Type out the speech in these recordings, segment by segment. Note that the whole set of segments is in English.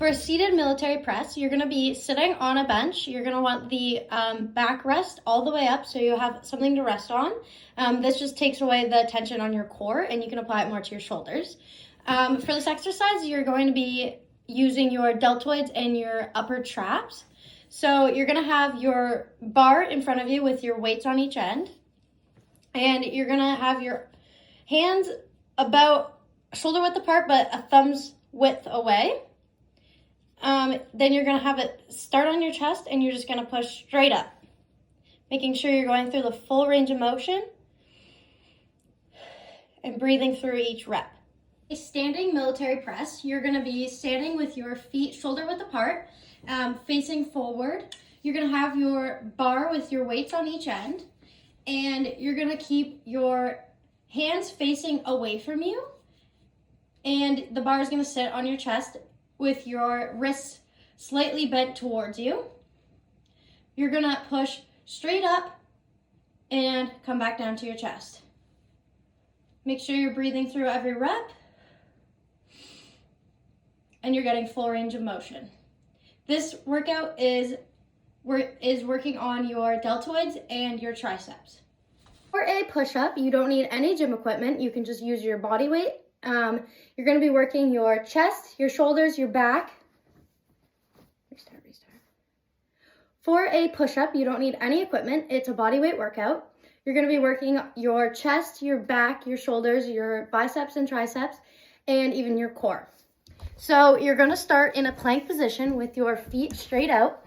For a seated military press, you're going to be sitting on a bench. You're going to want the back rest all the way up so you have something to rest on. This just takes away the tension on your core and you can apply it more to your shoulders. For this exercise, you're going to be using your deltoids and your upper traps. So you're going to have your bar in front of you with your weights on each end. And you're going to have your hands about shoulder width apart, but a thumb's width away. Then you're going to have it start on your chest and you're just going to push straight up, making sure you're going through the full range of motion and breathing through each rep. A standing military press, you're going to be standing with your feet shoulder width apart, facing forward. You're going to have your bar with your weights on each end, and you're going to keep your hands facing away from you, and the bar is going to sit on your chest with your wrists slightly bent towards you. You're going to push straight up and come back down to your chest. Make sure you're breathing through every rep and you're getting full range of motion. This workout is working on your deltoids and your triceps. For a push-up, you don't need any gym equipment. You can just use your body weight. You're going to be working your chest, your shoulders, your back. Restart. For a push-up, you don't need any equipment. It's a body weight workout. You're going to be working your chest, your back, your shoulders, your biceps and triceps, and even your core. So you're going to start in a plank position with your feet straight out,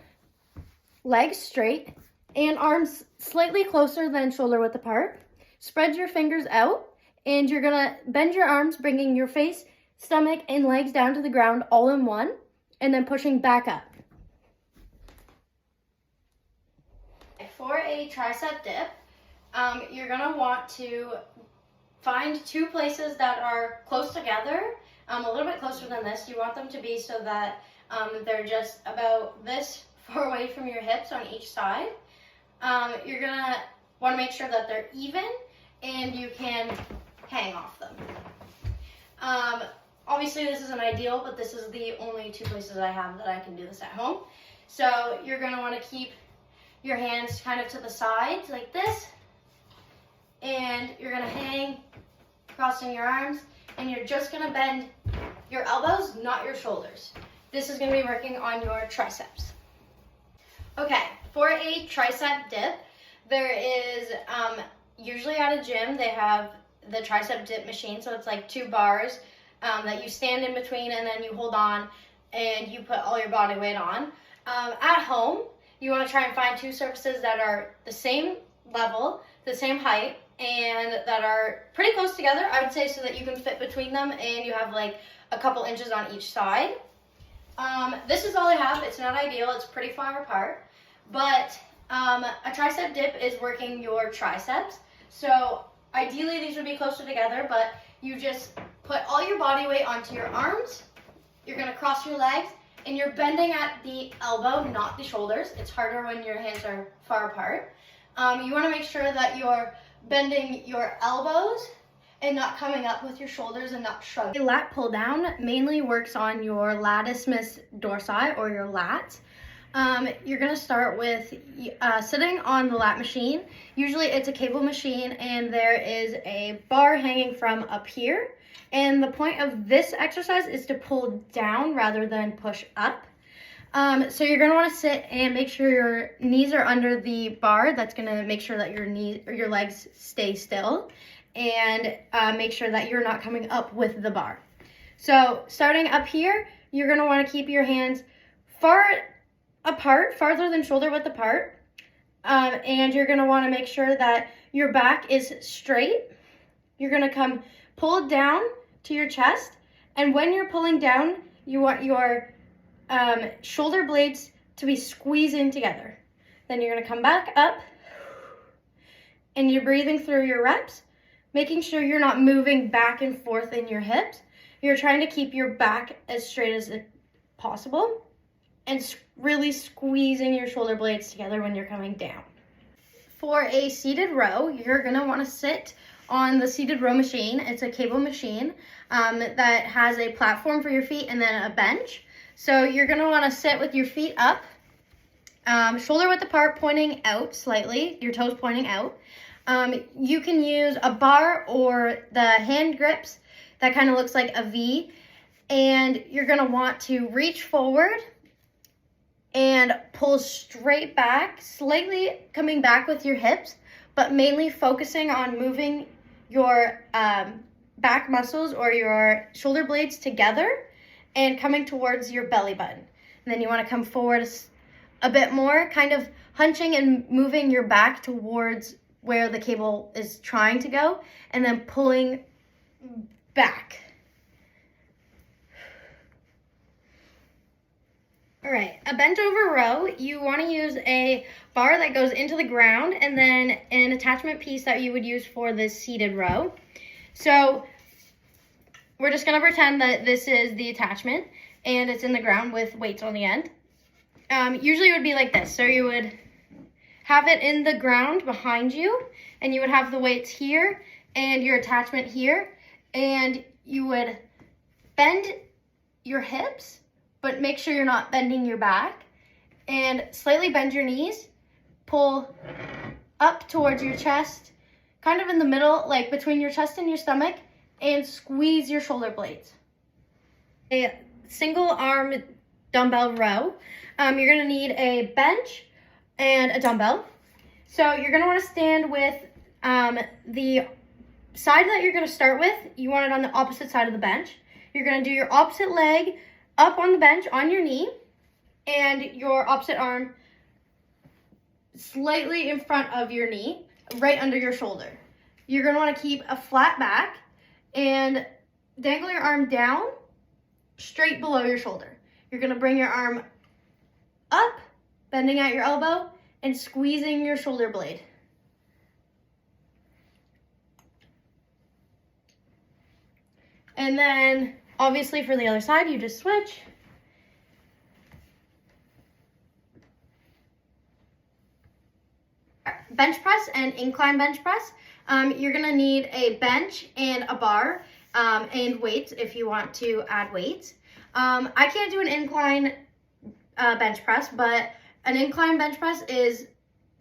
legs straight, and arms slightly closer than shoulder width apart. Spread your fingers out, and you're going to bend your arms, bringing your face, stomach, and legs down to the ground all in one, and then pushing back up. For a tricep dip, you're going to want to find two places that are close together, a little bit closer than this. You want them to be so that they're just about this far away from your hips on each side. You're going to want to make sure that they're even and you can hang off them. Obviously this isn't ideal, but this is the only two places I have that I can do this at home. So you're going to want to keep your hands kind of to the sides like this, and you're going to hang crossing your arms, and you're just going to bend your elbows, not your shoulders. This is going to be working on your triceps. Okay, for a tricep dip, there is usually at a gym they have the tricep dip machine, so it's like two bars that you stand in between and then you hold on and you put all your body weight on. At home, you want to try and find two surfaces that are the same level, the same height, and that are pretty close together, I would say, so that you can fit between them and you have like a couple inches on each side. This is all I have. It's not ideal. It's pretty far apart, but a tricep dip is working your triceps. So ideally these would be closer together, but you just put all your body weight onto your arms. You're going to cross your legs, and you're bending at the elbow, not the shoulders. It's harder when your hands are far apart. You want to make sure that you're bending your elbows and not coming up with your shoulders and not shrugging. A lat pull down mainly works on your latissimus dorsi, or your lats. You're going to start with sitting on the lat machine. Usually it's a cable machine and there is a bar hanging from up here. And the point of this exercise is to pull down rather than push up. So you're going to want to sit and make sure your knees are under the bar. That's going to make sure that your legs stay still, and make sure that you're not coming up with the bar. So starting up here, you're going to want to keep your hands far apart, farther than shoulder width apart. And you're going to want to make sure that your back is straight. You're going to come pull down to your chest, and when you're pulling down, you want your shoulder blades to be squeezing together. Then you're going to come back up, and you're breathing through your reps, making sure you're not moving back and forth in your hips. You're trying to keep your back as straight as possible and really squeezing your shoulder blades together when you're coming down. For a seated row, you're going to want to sit on the seated row machine. It's a cable machine that has a platform for your feet and then a bench. So you're gonna wanna sit with your feet up, shoulder width apart, pointing out slightly, your toes pointing out. You can use a bar or the hand grips that kind of looks like a V, and you're gonna want to reach forward and pull straight back, slightly coming back with your hips, but mainly focusing on moving your back muscles or your shoulder blades together and coming towards your belly button. And then you want to come forward a bit more, kind of hunching and moving your back towards where the cable is trying to go, and then pulling back. All right, a bent over row, you want to use a bar that goes into the ground and then an attachment piece that you would use for the seated row. So we're just going to pretend that this is the attachment and it's in the ground with weights on the end. Usually it would be like this. So you would have it in the ground behind you, and you would have the weights here and your attachment here, and you would bend your hips, but make sure you're not bending your back, and slightly bend your knees, pull up towards your chest, kind of in the middle, like between your chest and your stomach, and squeeze your shoulder blades. A single arm dumbbell row. You're gonna need a bench and a dumbbell. So you're gonna wanna stand with the side that you're gonna start with, you want it on the opposite side of the bench. You're gonna do your opposite leg up on the bench on your knee, and your opposite arm slightly in front of your knee, right under your shoulder. You're gonna wanna keep a flat back and dangle your arm down straight below your shoulder. You're gonna bring your arm up, bending at your elbow, and squeezing your shoulder blade. And then, obviously for the other side, you just switch. Bench press and incline bench press. You're gonna need a bench and a bar and weights if you want to add weights. I can't do an incline bench press, but an incline bench press is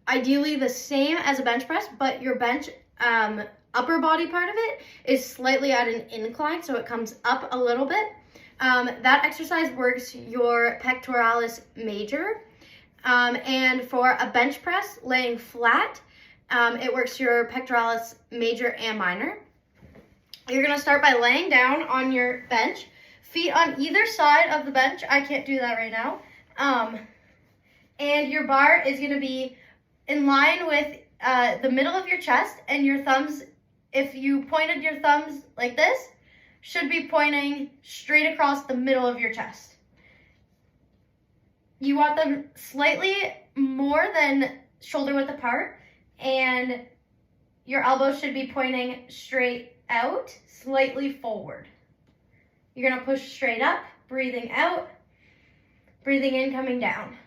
ideally the same as a bench press, but your bench upper body part of it is slightly at an incline, so it comes up a little bit. That exercise works your pectoralis major. And for a bench press, laying flat, it works your pectoralis major and minor. You're gonna start by laying down on your bench, feet on either side of the bench. I can't do that right now. And your bar is gonna be in line with the middle of your chest, and your thumbs, if you pointed your thumbs like this, should be pointing straight across the middle of your chest. You want them slightly more than shoulder width apart, and your elbows should be pointing straight out, slightly forward. You're gonna push straight up, breathing out, breathing in, coming down.